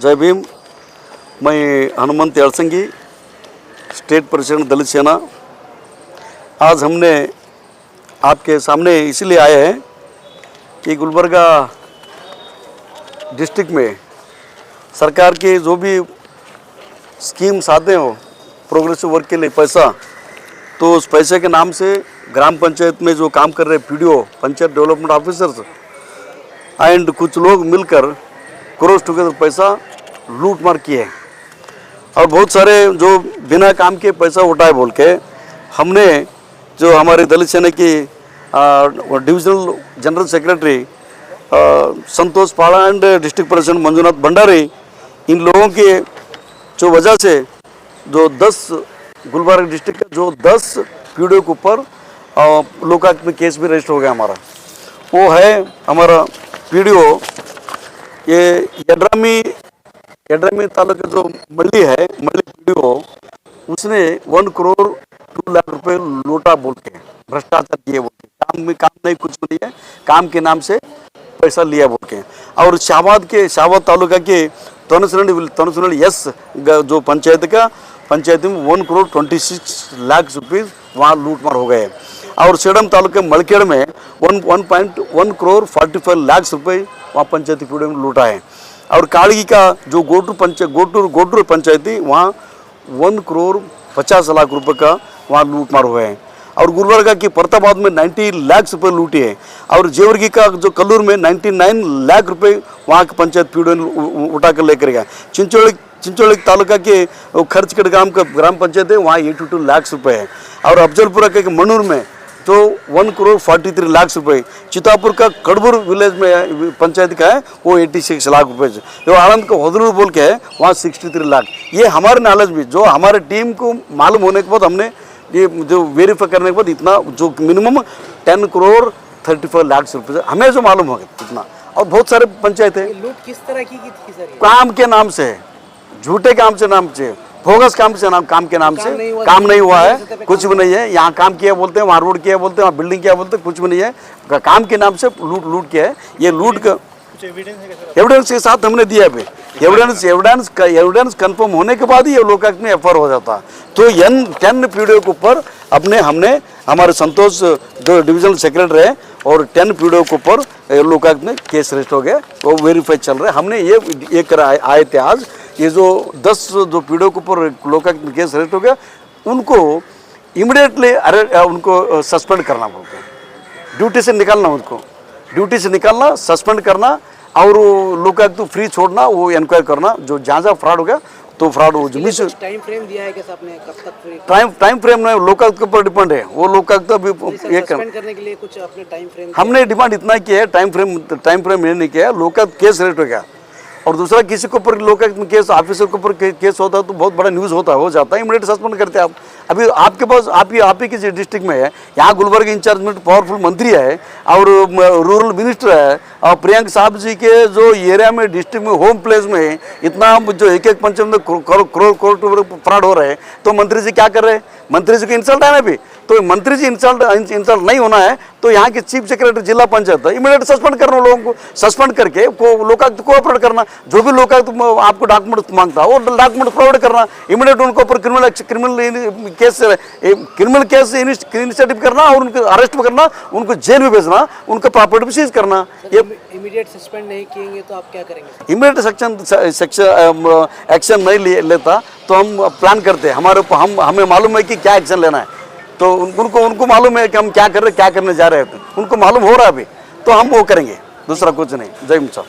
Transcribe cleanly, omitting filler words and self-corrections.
जय भीम। मैं Hanumant यालसंगी, state president दलित सेना। आज हमने आपके सामने इसलिए आए हैं कि गुलबर्गा डिस्ट्रिक्ट में सरकार के जो भी स्कीम्स आते हो प्रोग्रेसिव वर्क के लिए पैसा, तो उस पैसे के नाम से ग्राम पंचायत में जो काम कर रहे PDO, panchayat development officers and कुछ लोग मिलकर क्रॉस टुगेदर पैसा लूट मार किए और बहुत सारे जो बिना काम के पैसा उठाए बोल के हमने जो हमारे दलित सेना की divisional general secretary Santosh Pada and district president Manjunath Bhandari, इन लोगों के जो वजह से जो 10 गुलबर्गा डिस्ट्रिक्ट का जो 10 पीडीओ के ऊपर लोकायुक्त में केस भी रजिस्टर हो गया हमारा। वो है हमारा पीडीओ ये यड्रामी तालुका जो मल्ली है, मल्ली पीडीओ, उसने 1 करोड़ 2 लाख रुपए लूटा बोल के, भ्रष्टाचार किए बोल के, काम नहीं, कुछ नहीं है, काम के नाम से पैसा लिया बोल के। और शाहबाद तालुका के तनसुरंडी यस जो पंचायत में 1 करोड़ 26 लाख रुपीज वहाँ लूट मार हो गए। और सेडम तालुका मलकेड़ में 1 करोड़ 45 लाख रुपए वहाँ पंचायती पीडीओ में लूटा है। और काड़गी का जो गोटूर पंचायती वहाँ 1 करोड़ 50 लाख रुपए का वहाँ लूट मार हुए हैं। और गुलबर्गा की परताबाद में 90 लाख रुपए लूटी है। और जेवरगी का जो कल्लूर में 99 लाख रुपए वहाँ के पंचायत पीडीओ ने उठा कर लेकर गया। चिंचोली तालुका के खर्च के ग्राम पंचायत है, वहाँ 82 लाख रुपए है। और अफजलपुरा के मनूर में तो 1 करोड़ 43 लाख रुपए, चितापुर का कड़बुर विलेज में पंचायत का है वो 86 लाख रुपए, जो आनंद का होदलूर बोल के है वहाँ 63 लाख। ये हमारे नॉलेज भी, जो हमारे टीम को मालूम होने के बाद हमने ये जो वेरीफाई करने के बाद इतना जो मिनिमम 10 करोड़ 35 लाख रुपए हमें जो मालूम हो गया इतना। और बहुत सारे पंचायत है। लूट किस तरह की थी सर? काम के नाम से, झूठे काम से, बोगस काम के नाम से काम नहीं हुआ है, कुछ भी नहीं है। यहाँ काम किया बोलते हैं, वहाँ रोड किया बोलते हैं, वहाँ बिल्डिंग किया बोलते हैं, कुछ भी नहीं है। काम के नाम से लूट किया है। ये लूट का एविडेंस के साथ हमने दिया भी। एविडेंस कंफर्म होने के बाद ही ये लोकायुक्त में एफआईआर हो जाता। तो 10 पीडीओ के ऊपर हमने हमारे संतोष जो डिविजनल सेक्रेटरी है और 10 पीडीओ के ऊपर लोकायुक्त में केस रजिस्टर हो गया, वो वेरीफाई चल रहा है। हमने ये आए थे आज, ये जो 10 जो पीडीओ के ऊपर लोकायुक्त में केस रजिस्टर हो गया, उनको इमीडिएटली उनको सस्पेंड करना बोलते हैं, ड्यूटी से निकालना, सस्पेंड करना और लोकायुक्त तो फ्री छोड़ना, वो इंक्वायरी करना, जो जहाँ फ्रॉड हो गया तो फ्रॉड हो। टाइम फ्रेम दिया है क्या आपने, कब तक फ्री? टाइम फ्रेम नहीं, लोकायुक्त के ऊपर डिपेंड है। वो लोकायुक्त अभी ये करने के लिए कुछ अपने टाइम फ्रेम हमने डिमांड इतना किया है, टाइम फ्रेम नहीं किया है। लोकायुक्त केस रेट हो गया और दूसरा किसी के ऊपर लोकायुक्त में केस, ऑफिसर के ऊपर केस होता है तो बहुत बड़ा न्यूज़ हो जाता है, इमीडिएट सस्पेंड करते हैं आप। अभी आपके पास आप ही किसी डिस्ट्रिक्ट में है, यहाँ गुलबर्गा इंचार्ज में पावरफुल मंत्री है और रूरल मिनिस्टर है, और प्रियंक साहब जी के जो एरिया में डिस्ट्रिक्ट में होम प्लेस में इतना जो एक पंचायत में करोड़ फ्रॉड हो रहे हैं, तो मंत्री जी क्या कर रहे हैं? मंत्री जी को इंसल्ट है ना अभी, तो मंत्री जी इंसल्ट नहीं होना है तो यहाँ के चीफ सेक्रेटरी जिला पंचायत इमीडिएट सस्पेंड करना, लोगों को सस्पेंड करके लोकायुक्त कोऑपरेट करना। जो भी लोकायुक्त आपको डॉक्यूमेंट मांगता है वो डॉक्यूमेंट प्रोवाइड करना, इमीडिएट उनको ऊपर क्रिमिनल केस इनिशिएटिव करना और उनको अरेस्ट करना, उनको जेल में भेजना, उनका प्रॉपर्टी भी सीज करना। ये इमीडिएट सस्पेंड नहीं किएंगे तो आप क्या करेंगे? इमीडिएट एक्शन नहीं लेता तो हम प्लान करते हैं, हमें मालूम है कि क्या एक्शन लेना है, तो उनको मालूम है कि हम क्या करने जा रहे हैं, उनको मालूम हो रहा है अभी, तो हम वो करेंगे, दूसरा कुछ नहीं। जय हिंद साहब।